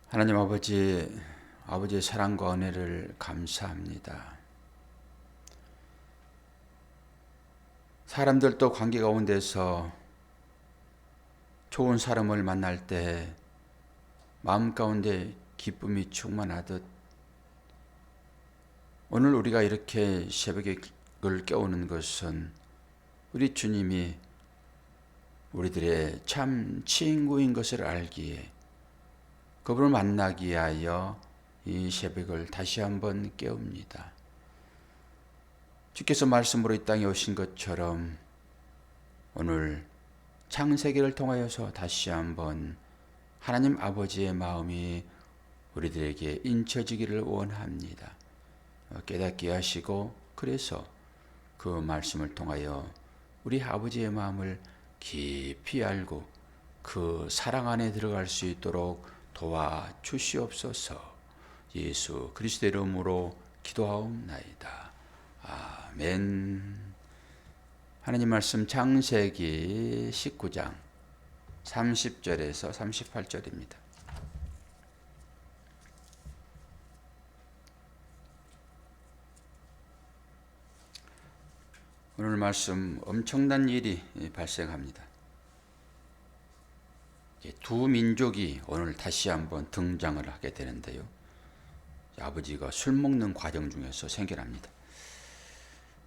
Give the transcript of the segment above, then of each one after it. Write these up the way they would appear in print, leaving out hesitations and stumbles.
하나님 아버지의 사랑과 은혜를 감사합니다. 사람들도 관계 가운데서 좋은 사람을 만날 때 마음 가운데 기쁨이 충만하듯 오늘 우리가 이렇게 새벽에 깨우는 것은 우리 주님이 우리들의 참 친구인 것을 알기에 그분을 만나기 위하여 이 새벽을 다시 한번 깨웁니다. 주께서 말씀으로 이 땅에 오신 것처럼 오늘 창세기를 통하여서 다시 한번 하나님 아버지의 마음이 우리들에게 인쳐지기를 원합니다. 깨닫게 하시고 그래서 그 말씀을 통하여 우리 아버지의 마음을 깊이 알고 그 사랑 안에 들어갈 수 있도록 도와주시옵소서. 예수 그리스도의 이름으로 기도하옵나이다. 아멘. 하나님 말씀 창세기 19장 30절에서 38절입니다. 오늘 말씀 엄청난 일이 발생합니다. 두 민족이 오늘 다시 한번 등장을 하게 되는데요. 아버지가 술 먹는 과정 중에서 생겨납니다.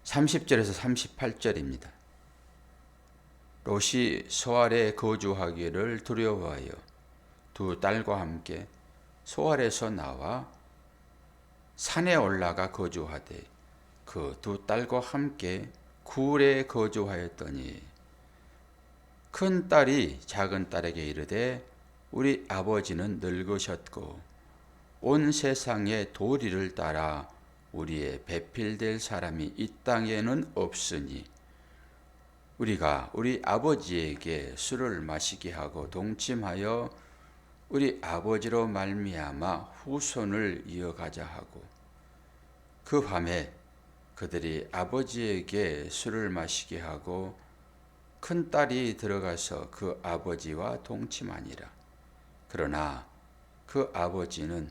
30절에서 38절입니다. 롯이 소알에 거주하기를 두려워하여 두 딸과 함께 소알에서 나와 산에 올라가 거주하되 그 두 딸과 함께 굴에 거주하였더니 큰 딸이 작은 딸에게 이르되 우리 아버지는 늙으셨고 온 세상의 도리를 따라 우리의 배필될 사람이 이 땅에는 없으니 우리가 우리 아버지에게 술을 마시게 하고 동침하여 우리 아버지로 말미암아 후손을 이어가자 하고 그 밤에 그들이 아버지에게 술을 마시게 하고 큰 딸이 들어가서 그 아버지와 동침하니라. 그러나 그 아버지는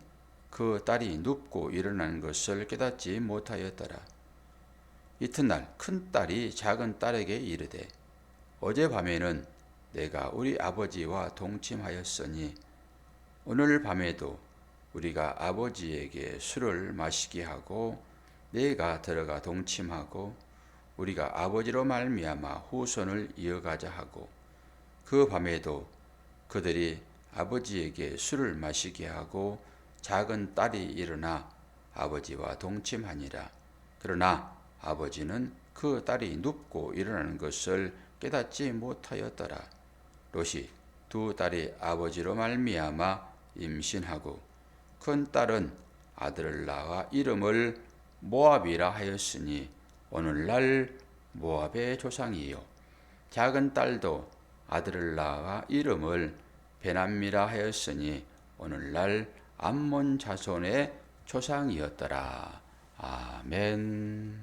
그 딸이 눕고 일어나는 것을 깨닫지 못하였더라. 이튿날 큰 딸이 작은 딸에게 이르되 어젯밤에는 내가 우리 아버지와 동침하였으니 오늘 밤에도 우리가 아버지에게 술을 마시게 하고 내가 들어가 동침하고 우리가 아버지로 말미암아 후손을 이어가자 하고 그 밤에도 그들이 아버지에게 술을 마시게 하고 작은 딸이 일어나 아버지와 동침하니라. 그러나 아버지는 그 딸이 눕고 일어나는 것을 깨닫지 못하였더라. 롯이 두 딸이 아버지로 말미암아 임신하고 큰 딸은 아들을 낳아 이름을 모압이라 하였으니 오늘날 모압의 조상이요 작은 딸도 아들을 낳아 이름을 베남미라 하였으니 오늘날 암몬 자손의 조상이었더라. 아멘.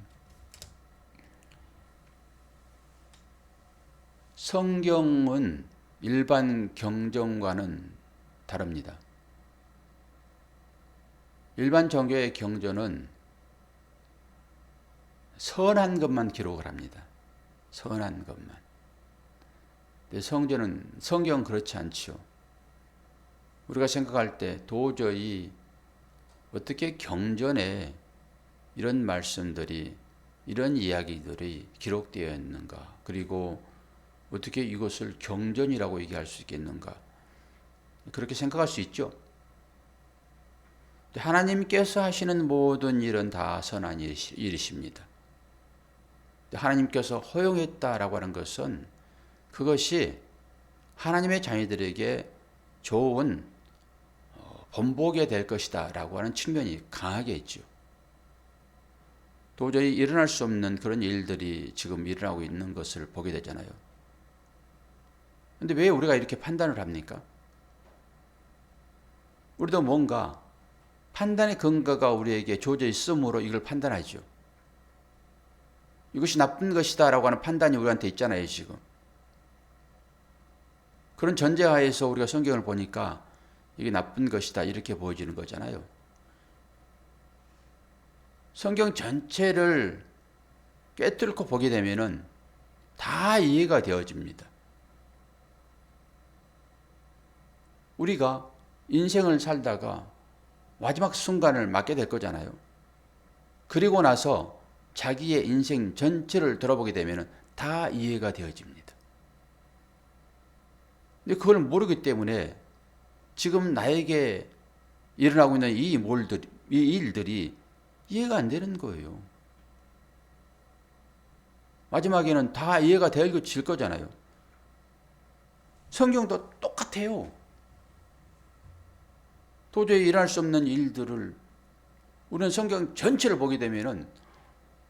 성경은 일반 경전과는 다릅니다. 일반 종교의 경전은 선한 것만 기록을 합니다. 선한 것만. 근데 성경은 그렇지 않죠. 우리가 생각할 때 도저히 어떻게 경전에 이런 말씀들이, 이런 이야기들이 기록되어 있는가, 그리고 어떻게 이것을 경전이라고 얘기할 수 있겠는가, 그렇게 생각할 수 있죠. 하나님께서 하시는 모든 일은 다 선한 일이십니다. 하나님께서 허용했다라고 하는 것은 그것이 하나님의 자녀들에게 좋은 본보게 될 것이다 라고 하는 측면이 강하게 있죠. 도저히 일어날 수 없는 그런 일들이 지금 일어나고 있는 것을 보게 되잖아요. 그런데 왜 우리가 이렇게 판단을 합니까? 우리도 뭔가 판단의 근거가 우리에게 주어져 있으므로 이걸 판단하죠. 이것이 나쁜 것이다 라고 하는 판단이 우리한테 있잖아요, 지금. 그런 전제하에서 우리가 성경을 보니까 이게 나쁜 것이다 이렇게 보여지는 거잖아요. 성경 전체를 꿰뚫고 보게 되면은 다 이해가 되어집니다. 우리가 인생을 살다가 마지막 순간을 맞게 될 거잖아요. 그리고 나서 자기의 인생 전체를 돌아보게 되면 다 이해가 되어집니다. 근데 그걸 모르기 때문에 지금 나에게 일어나고 있는 이 일들이 이해가 안 되는 거예요. 마지막에는 다 이해가 될 거잖아요. 성경도 똑같아요. 도저히 일어날 수 없는 일들을 우리는 성경 전체를 보게 되면은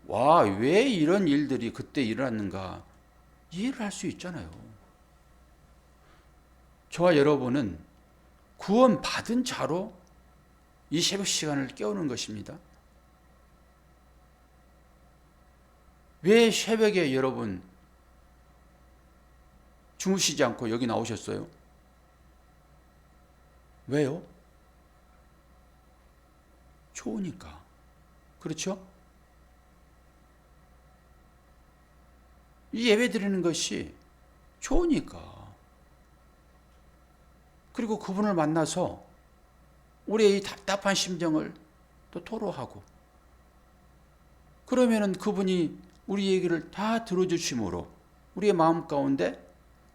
와, 왜 이런 일들이 그때 일어났는가 이해를 할 수 있잖아요. 저와 여러분은 구원 받은 자로 이 새벽 시간을 깨우는 것입니다. 왜 새벽에 여러분 주무시지 않고 여기 나오셨어요? 왜요? 좋으니까. 그렇죠? 이 예배 드리는 것이 좋으니까. 그리고 그분을 만나서 우리의 이 답답한 심정을 또 토로하고 그러면은 그분이 우리 얘기를 다 들어주심으로 우리의 마음 가운데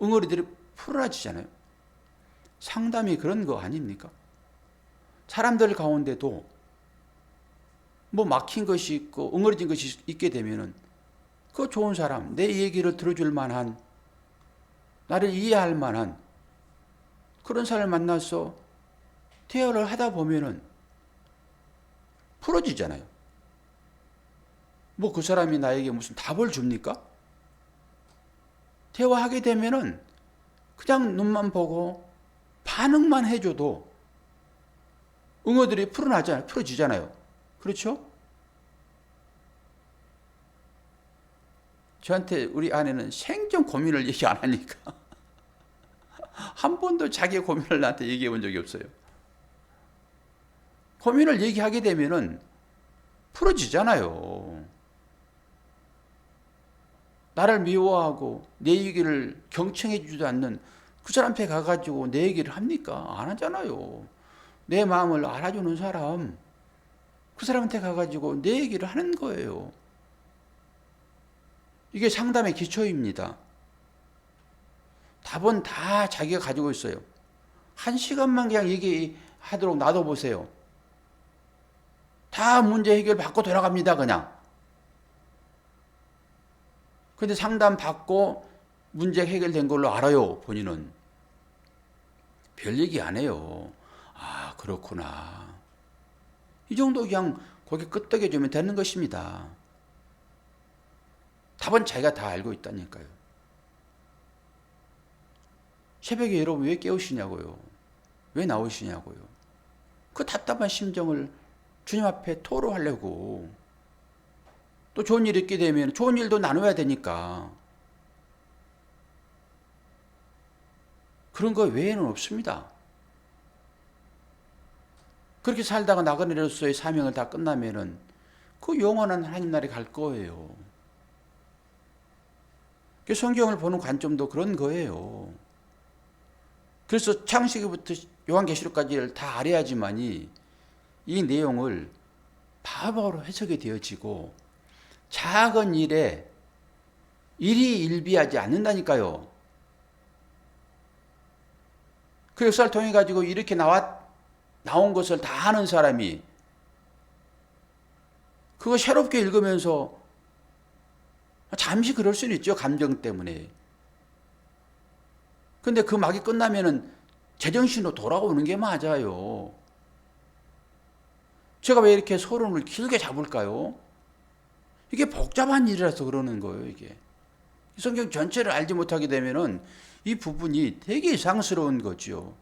응어리들이 풀어지잖아요. 상담이 그런 거 아닙니까? 사람들 가운데도 뭐 막힌 것이 있고 응어리진 것이 있게 되면은 그 좋은 사람, 내 얘기를 들어줄 만한, 나를 이해할 만한 그런 사람을 만나서 대화를 하다 보면은 풀어지잖아요. 뭐 그 사람이 나에게 무슨 답을 줍니까? 대화하게 되면은 그냥 눈만 보고 반응만 해줘도 응어들이 풀어지잖아요. 그렇죠? 저한테 우리 아내는 생전 고민을 얘기 안 하니까 한 번도 자기의 고민을 나한테 얘기해 본 적이 없어요. 고민을 얘기하게 되면은 풀어지잖아요. 나를 미워하고 내 얘기를 경청해 주지도 않는 그 사람 앞에 가가지고 내 얘기를 합니까? 안 하잖아요. 내 마음을 알아주는 사람, 그 사람한테 가가지고 내 얘기를 하는 거예요. 이게 상담의 기초입니다. 답은 다 자기가 가지고 있어요. 1시간만 그냥 얘기하도록 놔둬보세요. 다 문제 해결 받고 돌아갑니다, 그냥. 근데 상담 받고 문제 해결된 걸로 알아요, 본인은. 별 얘기 안 해요. 아, 그렇구나. 이 정도 그냥 고개 끄덕여주면 되는 것입니다. 답은 자기가 다 알고 있다니까요. 새벽에 여러분 왜 깨우시냐고요? 왜 나오시냐고요? 그 답답한 심정을 주님 앞에 토로하려고. 또 좋은 일이 있게 되면 좋은 일도 나눠야 되니까. 그런 거 외에는 없습니다. 그렇게 살다가 나그네로서의 사명을 다 끝나면은 그 영원한 하나님 나라에 갈 거예요. 성경을 보는 관점도 그런 거예요. 그래서 창세기부터 요한계시록까지를 다 알아야지만이 이 내용을 바로바로 해석이 되어지고 작은 일에 일이 일비하지 않는다니까요. 그 역사를 통해 가지고 이렇게 나온 것을 다 아는 사람이 그거 새롭게 읽으면서 잠시 그럴 수는 있죠. 감정 때문에. 근데 그 막이 끝나면은 제정신으로 돌아오는 게 맞아요. 제가 왜 이렇게 서론을 길게 잡을까요? 이게 복잡한 일이라서 그러는 거예요, 이게. 성경 전체를 알지 못하게 되면은 이 부분이 되게 이상스러운 거죠.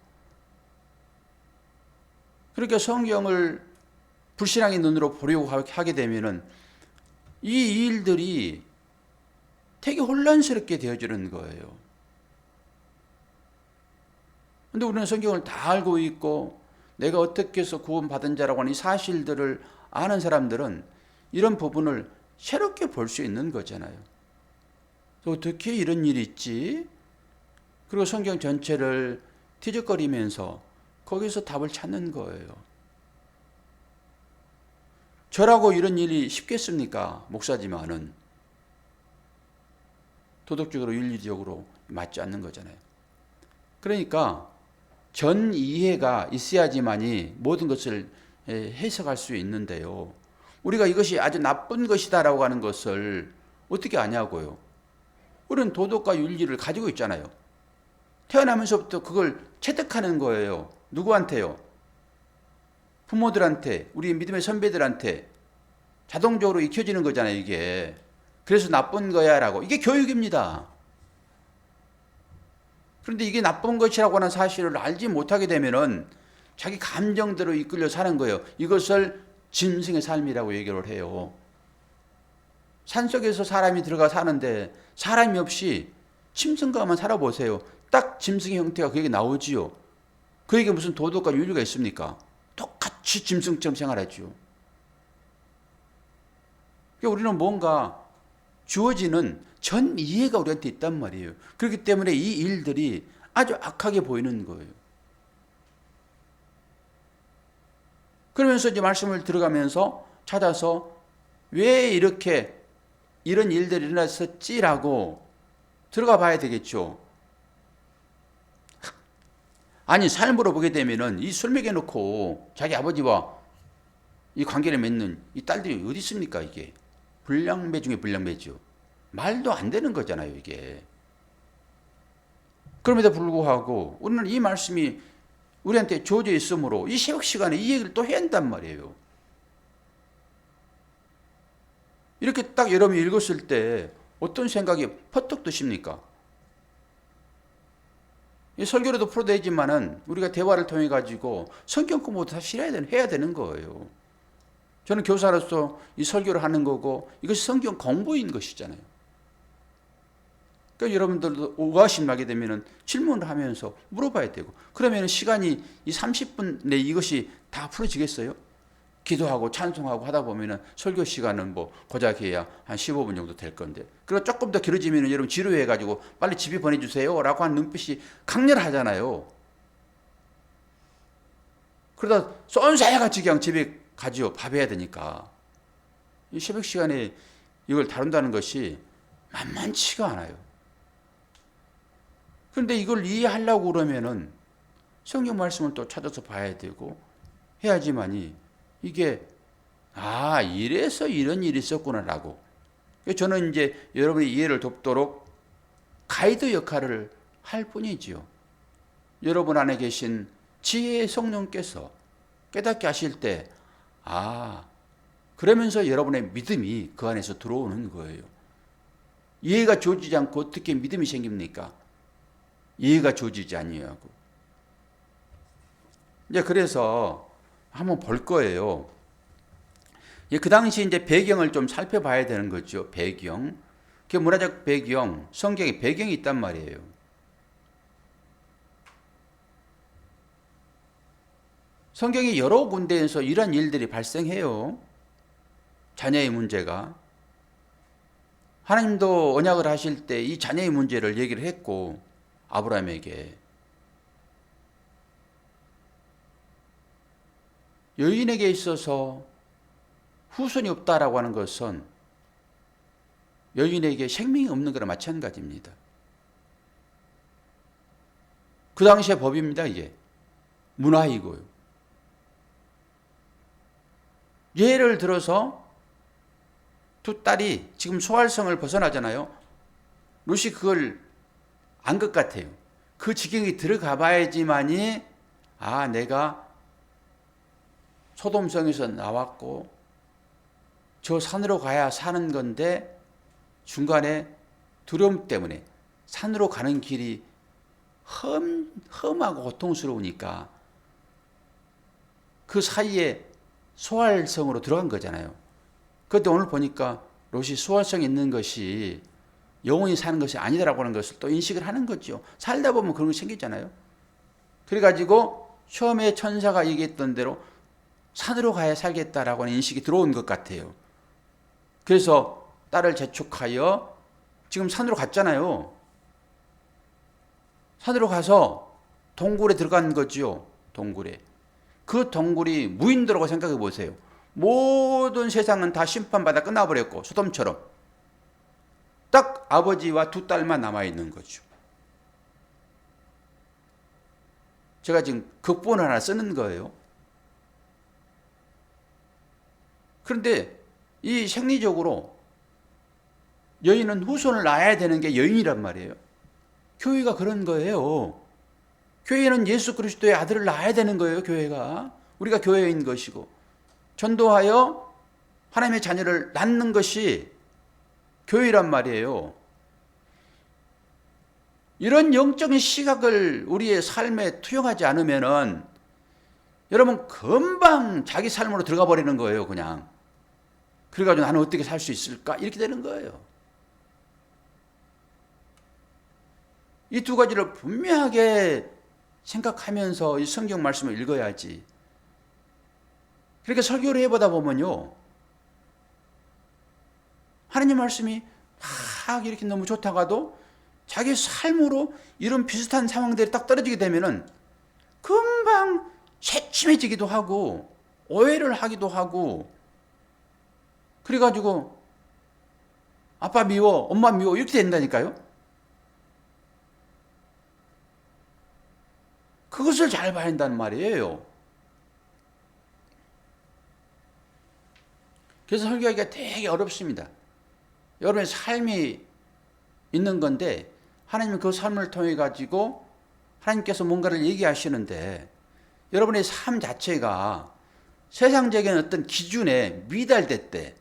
그러니까 성경을 불신앙의 눈으로 보려고 하게 되면은 이 일들이 되게 혼란스럽게 되어지는 거예요. 근데 우리는 성경을 다 알고 있고 내가 어떻게 해서 구원받은 자라고 하는 이 사실들을 아는 사람들은 이런 부분을 새롭게 볼 수 있는 거잖아요. 어떻게 이런 일이 있지? 그리고 성경 전체를 뒤적거리면서 거기서 답을 찾는 거예요. 저라고 이런 일이 쉽겠습니까? 목사지만은 도덕적으로 윤리적으로 맞지 않는 거잖아요. 그러니까 전 이해가 있어야지만이 모든 것을 해석할 수 있는데요. 우리가 이것이 아주 나쁜 것이다라고 하는 것을 어떻게 아냐고요. 우리는 도덕과 윤리를 가지고 있잖아요. 태어나면서부터 그걸 체득하는 거예요. 누구한테요? 부모들한테, 우리 믿음의 선배들한테 자동적으로 익혀지는 거잖아요, 이게. 그래서 나쁜 거야 라고. 이게 교육입니다. 그런데 이게 나쁜 것이라고 하는 사실을 알지 못하게 되면은 자기 감정대로 이끌려 사는 거예요. 이것을 짐승의 삶이라고 얘기를 해요. 산속에서 사람이 들어가 사는데 사람이 없이 짐승과만 살아보세요. 딱 짐승의 형태가 그에게 나오지요. 그에게 무슨 도덕과 윤리가 있습니까? 똑같이 짐승처럼 생활하죠. 그러니까 우리는 뭔가 주어지는 전 이해가 우리한테 있단 말이에요. 그렇기 때문에 이 일들이 아주 악하게 보이는 거예요. 그러면서 이제 말씀을 들어가면서 찾아서 왜 이렇게 이런 일들이 일어났었지라고 들어가 봐야 되겠죠. 아니, 삶으로 보게 되면은 이 술 먹여놓고 자기 아버지와 이 관계를 맺는 이 딸들이 어디 있습니까, 이게? 불량배 중에 불량배죠. 말도 안 되는 거잖아요, 이게. 그럼에도 불구하고 우리는 이 말씀이 우리한테 주어져 있으므로 이 새벽 시간에 이 얘기를 또 해야 한단 말이에요. 이렇게 딱 여러분이 읽었을 때 어떤 생각이 퍼뜩 드십니까? 이 설교로도 풀어내지만은 우리가 대화를 통해 가지고 성경 공부도 사실 해야 되는 거예요. 저는 교사로서 이 설교를 하는 거고 이것이 성경 공부인 것이잖아요. 그러니까 여러분들도 오가심 나게 되면은 질문을 하면서 물어봐야 되고, 그러면 시간이 이 30분 내 이것이 다 풀어지겠어요? 기도하고 찬송하고 하다 보면은 설교 시간은 뭐 고작 해야 한 15분 정도 될 건데, 그리고 조금 더 길어지면은 여러분 지루해가지고 빨리 집에 보내주세요라고 하는 눈빛이 강렬하잖아요. 그러다 쏜살같이 그냥 집에 가지요. 밥 해야 되니까. 이 새벽 시간에 이걸 다룬다는 것이 만만치가 않아요. 그런데 이걸 이해하려고 그러면은 성경 말씀을 또 찾아서 봐야 되고 해야지만이 이게 이래서 이런 일이 있었구나라고. 저는 이제 여러분의 이해를 돕도록 가이드 역할을 할 뿐이지요. 여러분 안에 계신 지혜의 성령께서 깨닫게 하실 때 그러면서 여러분의 믿음이 그 안에서 들어오는 거예요. 이해가 주어지지 않고 어떻게 믿음이 생깁니까? 이해가 주어지지 아니하고. 이제 그래서 한번 볼 거예요. 그 당시 이제 배경을 좀 살펴봐야 되는 거죠. 배경. 그 문화적 배경, 성경의 배경이 있단 말이에요. 성경이 여러 군데에서 이런 일들이 발생해요. 자녀의 문제가. 하나님도 언약을 하실 때 이 자녀의 문제를 얘기를 했고, 아브라함에게. 여인에게 있어서 후손이 없다라고 하는 것은 여인에게 생명이 없는 거랑 마찬가지입니다. 그 당시의 법입니다, 이게. 문화이고요. 예를 들어서 두 딸이 지금 소활성을 벗어나잖아요. 롯이 그걸 안 것 같아요. 그 지경이 들어가 봐야지만이 내가 소돔성에서 나왔고 저 산으로 가야 사는 건데 중간에 두려움 때문에 산으로 가는 길이 험하고 고통스러우니까 그 사이에 소활성으로 들어간 거잖아요. 그런데 오늘 보니까 롯이 소활성이 있는 것이 영원히 사는 것이 아니다라고 하는 것을 또 인식을 하는 거죠. 살다 보면 그런 거 생기잖아요. 그래가지고 처음에 천사가 얘기했던 대로 산으로 가야 살겠다라고 하는 인식이 들어온 것 같아요. 그래서 딸을 재촉하여 지금 산으로 갔잖아요. 산으로 가서 동굴에 들어간 거지요. 동굴에. 그 동굴이 무인도라고 생각해 보세요. 모든 세상은 다 심판받아 끝나버렸고 소돔처럼 딱 아버지와 두 딸만 남아있는 거죠. 제가 지금 극본 하나 쓰는 거예요. 그런데 이 생리적으로 여인은 후손을 낳아야 되는 게 여인이란 말이에요. 교회가 그런 거예요. 교회는 예수 그리스도의 아들을 낳아야 되는 거예요. 교회가. 우리가 교회인 것이고 전도하여 하나님의 자녀를 낳는 것이 교회란 말이에요. 이런 영적인 시각을 우리의 삶에 투영하지 않으면은 여러분 금방 자기 삶으로 들어가 버리는 거예요. 그냥. 그래가지고 나는 어떻게 살 수 있을까? 이렇게 되는 거예요. 이 두 가지를 분명하게 생각하면서 이 성경 말씀을 읽어야지. 그렇게 설교를 해보다 보면요. 하나님 말씀이 막 이렇게 너무 좋다가도 자기 삶으로 이런 비슷한 상황들이 딱 떨어지게 되면은 금방 새침해지기도 하고 오해를 하기도 하고 그래가지고 아빠 미워, 엄마 미워 이렇게 된다니까요. 그것을 잘 봐야 한다는 말이에요. 그래서 설교하기가 되게 어렵습니다. 여러분의 삶이 있는 건데 하나님은 그 삶을 통해 가지고 하나님께서 뭔가를 얘기하시는데 여러분의 삶 자체가 세상적인 어떤 기준에 미달됐대.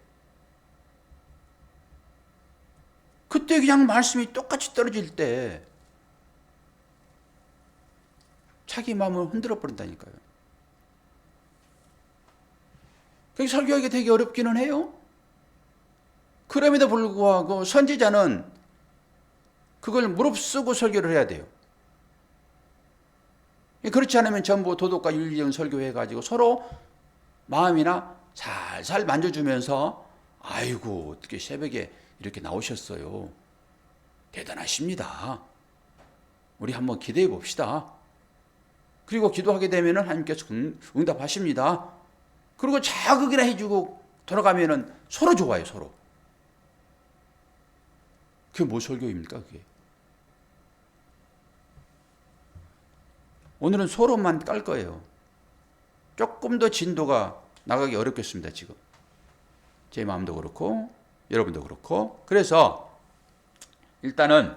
그때 그냥 말씀이 똑같이 떨어질 때 자기 마음을 흔들어 버린다니까요. 그래서 설교하기 되게 어렵기는 해요. 그럼에도 불구하고 선지자는 그걸 무릅쓰고 설교를 해야 돼요. 그렇지 않으면 전부 도덕과 윤리적 설교해가지고 서로 마음이나 살살 만져주면서 아이고 어떻게 새벽에 이렇게 나오셨어요. 대단하십니다. 우리 한번 기대해 봅시다. 그리고 기도하게 되면 하나님께서 응답하십니다. 그리고 자극이나 해주고 돌아가면 서로 좋아요. 서로. 그게 뭐 설교입니까? 그게. 오늘은 서로만 깔 거예요. 조금 더 진도가 나가기 어렵겠습니다. 지금. 제 마음도 그렇고 여러분도 그렇고. 그래서 일단은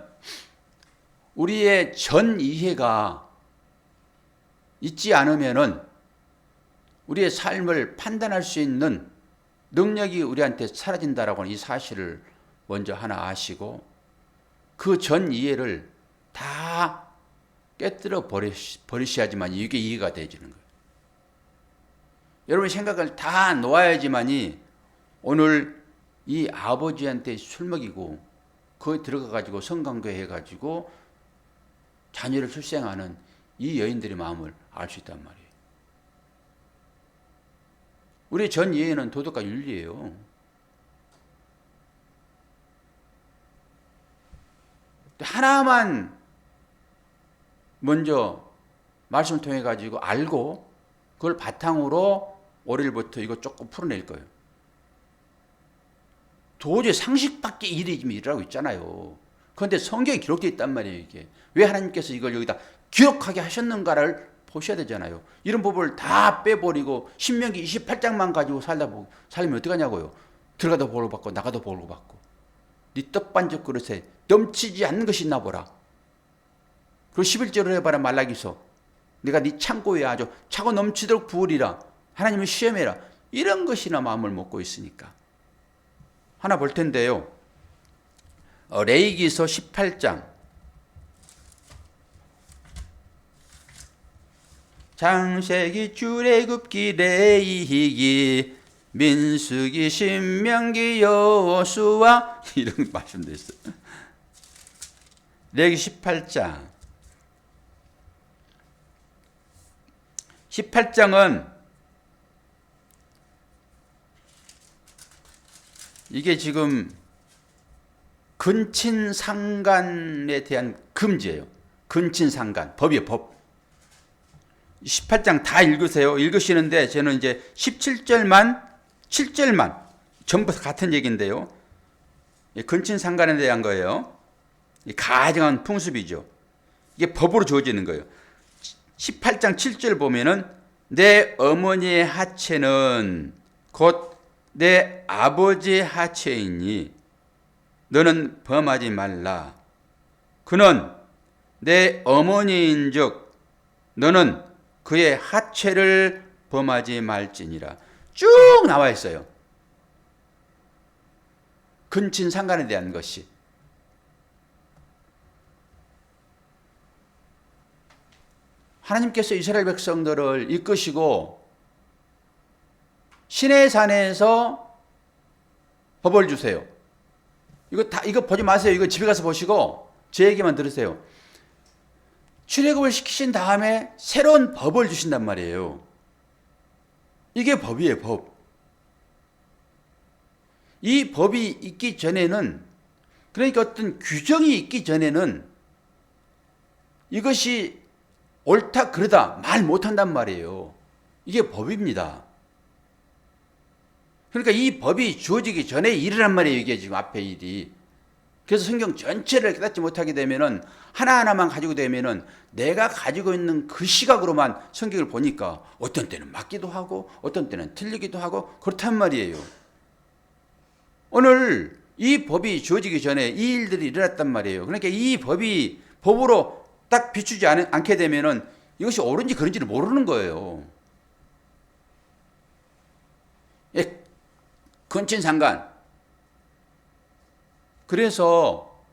우리의 전 이해가 있지 않으면은 우리의 삶을 판단할 수 있는 능력이 우리한테 사라진다라고 하는 이 사실을 먼저 하나 아시고 그 전 이해를 다 깨뜨려 버리셔야지만 이게 이해가 되지는 거예요. 여러분의 생각을 다 놓아야지만이 오늘 이 아버지한테 술 먹이고 거기 들어가가지고 성관계 해가지고 자녀를 출생하는 이 여인들의 마음을 알 수 있단 말이에요. 우리 전 이해는 도덕과 윤리예요. 하나만 먼저 말씀을 통해 가지고 알고 그걸 바탕으로 월요일부터 이거 조금 풀어낼 거예요. 도저히 상식밖에 일이라고 있잖아요. 그런데 성경에 기록되어 있단 말이에요. 이게 왜 하나님께서 이걸 여기다 기록하게 하셨는가를 보셔야 되잖아요. 이런 법을 다 빼버리고 신명기 28장만 가지고 살면 어떡하냐고요. 들어가도 복을 받고 나가도 복을 받고 네 떡반죽 그릇에 넘치지 않는 것이 있나 보라. 그리고 11절을 해봐라. 말라기서 내가 네 창고에 아주 차고 넘치도록 부으리라. 하나님을 시험해라. 이런 것이나 마음을 먹고 있으니까 하나 볼 텐데요. 레위기서 18장 창세기 출애굽기 레위기 민수기 신명기 여호수아 이런 말씀도 있어요. 레위기 18장 18장은 이게 지금 근친상간에 대한 금지예요. 근친상간. 법이에요, 법. 18장 다 읽으세요. 읽으시는데 저는 이제 17절만, 7절만 전부 같은 얘기인데요. 근친상간에 대한 거예요. 가정한 풍습이죠. 이게 법으로 주어지는 거예요. 18장 7절 보면은 내 어머니의 하체는 곧 내 아버지의 하체이니 너는 범하지 말라. 그는 내 어머니인즉 너는 그의 하체를 범하지 말지니라. 쭉 나와 있어요. 근친상간에 대한 것이. 하나님께서 이스라엘 백성들을 이끄시고 시내산에서 법을 주세요. 이거 보지 마세요. 이거 집에 가서 보시고 제 얘기만 들으세요. 출애굽을 시키신 다음에 새로운 법을 주신단 말이에요. 이게 법이에요, 법. 이 법이 있기 전에는, 그러니까 어떤 규정이 있기 전에는 이것이 옳다 그러다 말 못한단 말이에요. 이게 법입니다. 그러니까 이 법이 주어지기 전에 일이란 말이에요. 이게 지금 앞에 일이. 그래서 성경 전체를 깨닫지 못하게 되면은 하나하나만 가지고 되면은 내가 가지고 있는 그 시각으로만 성경을 보니까 어떤 때는 맞기도 하고 어떤 때는 틀리기도 하고 그렇단 말이에요. 오늘 이 법이 주어지기 전에 이 일들이 일어났단 말이에요. 그러니까 이 법이 법으로 딱 비추지 않게 되면은 이것이 옳은지 그른지를 모르는 거예요. 예, 근친상간. 그래서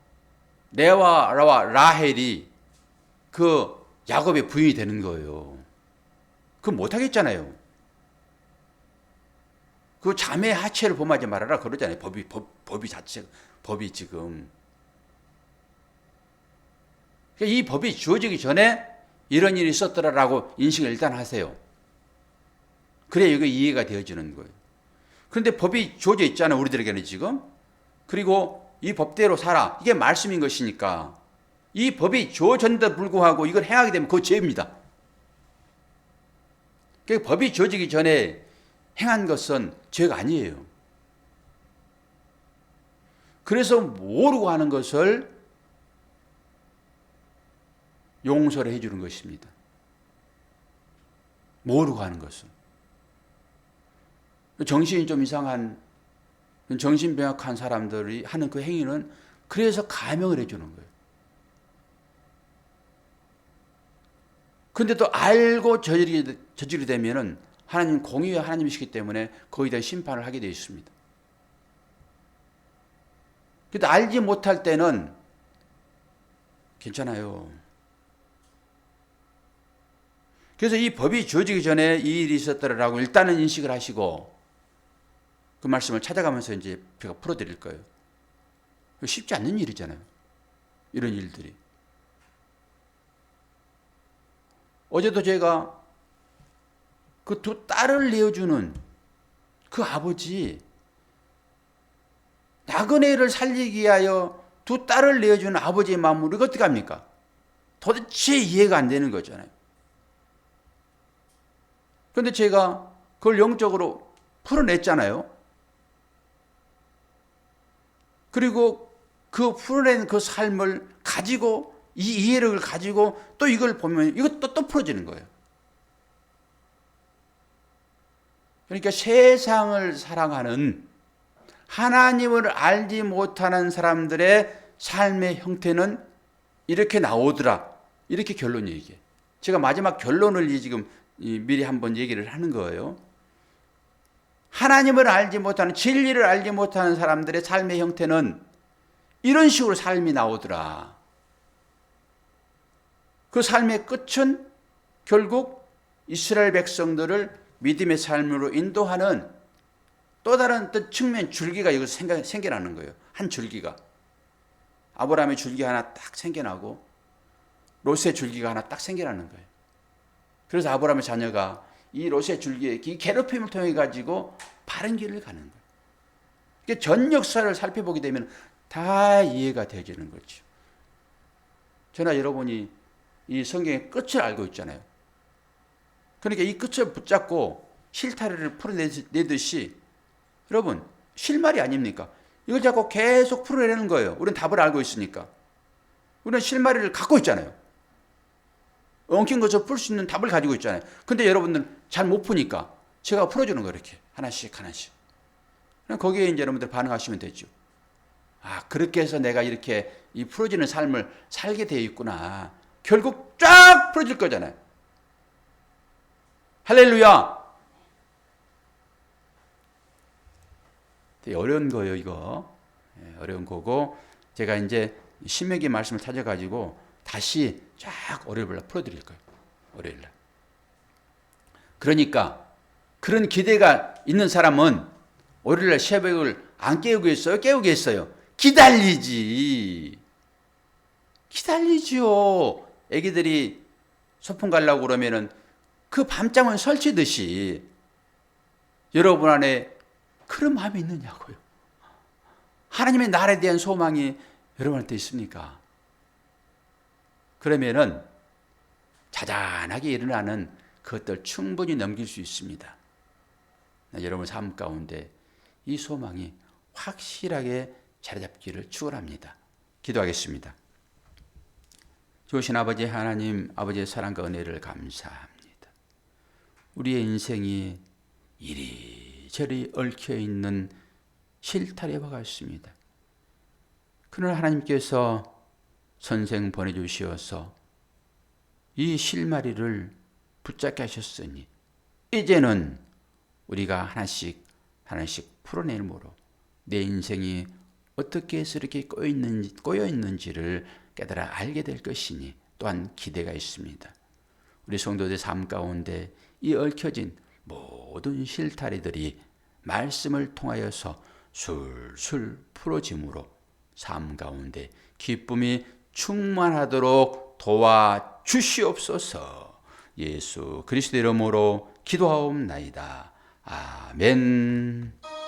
레아와 라헬이 그 야곱의 부인이 되는 거예요. 그거 못하겠잖아요. 그 자매의 하체를 범하지 말아라 그러잖아요. 법이 지금. 이 법이 주어지기 전에 이런 일이 있었더라라고 인식을 일단 하세요. 그래야 이거 이해가 되어지는 거예요. 그런데 법이 주어져 있잖아요. 우리들에게는 지금. 그리고 이 법대로 살아. 이게 말씀인 것이니까 이 법이 주어졌는데도 불구하고 이걸 행하게 되면 그거 죄입니다. 그러니까 법이 주어지기 전에 행한 것은 죄가 아니에요. 그래서 모르고 하는 것을 용서를 해주는 것입니다. 모르고 하는 것은. 정신이 좀 이상한, 정신병약한 사람들이 하는 그 행위는 그래서 감형을 해주는 거예요. 근데 또 알고 저지르게 되면은 하나님 공의의 하나님이시기 때문에 거기에 대한 심판을 하게 되어 있습니다. 근데 알지 못할 때는 괜찮아요. 그래서 이 법이 주어지기 전에 이 일이 있었더라라고 일단은 인식을 하시고 그 말씀을 찾아가면서 이제 제가 풀어드릴 거예요. 쉽지 않는 일이잖아요. 이런 일들이. 어제도 제가 그 두 딸을 내어주는 그 아버지, 나그네를 살리기 위하여 두 딸을 내어주는 아버지의 마음을 이거 어떻게 합니까? 도대체 이해가 안 되는 거잖아요. 그런데 제가 그걸 영적으로 풀어냈잖아요. 그리고 그 풀어낸 그 삶을 가지고 이 이해력을 가지고 또 이걸 보면 이것도 또 풀어지는 거예요. 그러니까 세상을 사랑하는 하나님을 알지 못하는 사람들의 삶의 형태는 이렇게 나오더라. 이렇게 결론 얘기해. 제가 마지막 결론을 지금 미리 한번 얘기를 하는 거예요. 하나님을 알지 못하는, 진리를 알지 못하는 사람들의 삶의 형태는 이런 식으로 삶이 나오더라. 그 삶의 끝은 결국 이스라엘 백성들을 믿음의 삶으로 인도하는 또 다른 어떤 측면 줄기가 여기서 생겨나는 거예요. 한 줄기가. 아브라함의 줄기 하나 딱 생겨나고 롯의 줄기가 하나 딱 생겨나는 거예요. 그래서 아브라함의 자녀가 이 롯의 줄기에 이 괴롭힘을 통해 가지고 바른 길을 가는 거예요. 그러니까 전 역사를 살펴보게 되면 다 이해가 되지는 거죠. 저나 여러분이 이 성경의 끝을 알고 있잖아요. 그러니까 이 끝을 붙잡고 실타래를 풀어내듯이 여러분 실말이 아닙니까? 이걸 자꾸 계속 풀어내는 거예요. 우리는 답을 알고 있으니까. 우리는 실마리를 갖고 있잖아요. 엉킨 것을 풀 수 있는 답을 가지고 있잖아요. 근데 여러분들은 잘 못 푸니까 제가 풀어주는 거예요. 이렇게 하나씩 하나씩. 거기에 이제 여러분들 반응하시면 되죠. 아, 그렇게 해서 내가 이렇게 이 풀어지는 삶을 살게 되어 있구나. 결국 쫙 풀어질 거잖아요. 할렐루야. 되게 어려운 거예요, 이거. 어려운 거고 제가 이제 신명기 말씀을 찾아가지고 다시 쫙 월요일날 풀어드릴 거예요. 월요일날. 그러니까 그런 기대가 있는 사람은 월요일날 새벽을 안 깨우겠어요? 깨우겠어요? 기다리지. 기다리지요. 애기들이 소풍 가려고 그러면은 그 밤잠을 설치듯이 여러분 안에 그런 마음이 있느냐고요. 하나님의 나라에 대한 소망이 여러분한테 있습니까? 그러면은 자잘하게 일어나는 그것들 충분히 넘길 수 있습니다. 여러분 삶 가운데 이 소망이 확실하게 자리 잡기를 축원합니다. 기도하겠습니다. 좋으신 아버지 하나님, 아버지의 사랑과 은혜를 감사합니다. 우리의 인생이 이리저리 얽혀있는 실타래와 같습니다. 그러나 하나님께서 선생 보내주시어서 이 실마리를 붙잡게 하셨으니 이제는 우리가 하나씩 하나씩 풀어내므로 내 인생이 어떻게 해서 이렇게 꼬여 있는지를 깨달아 알게 될 것이니 또한 기대가 있습니다. 우리 성도들 삶 가운데 이 얽혀진 모든 실타래들이 말씀을 통하여서 술술 풀어짐으로 삶 가운데 기쁨이 충만하도록 도와주시옵소서. 예수 그리스도 이름으로 기도하옵나이다. 아멘.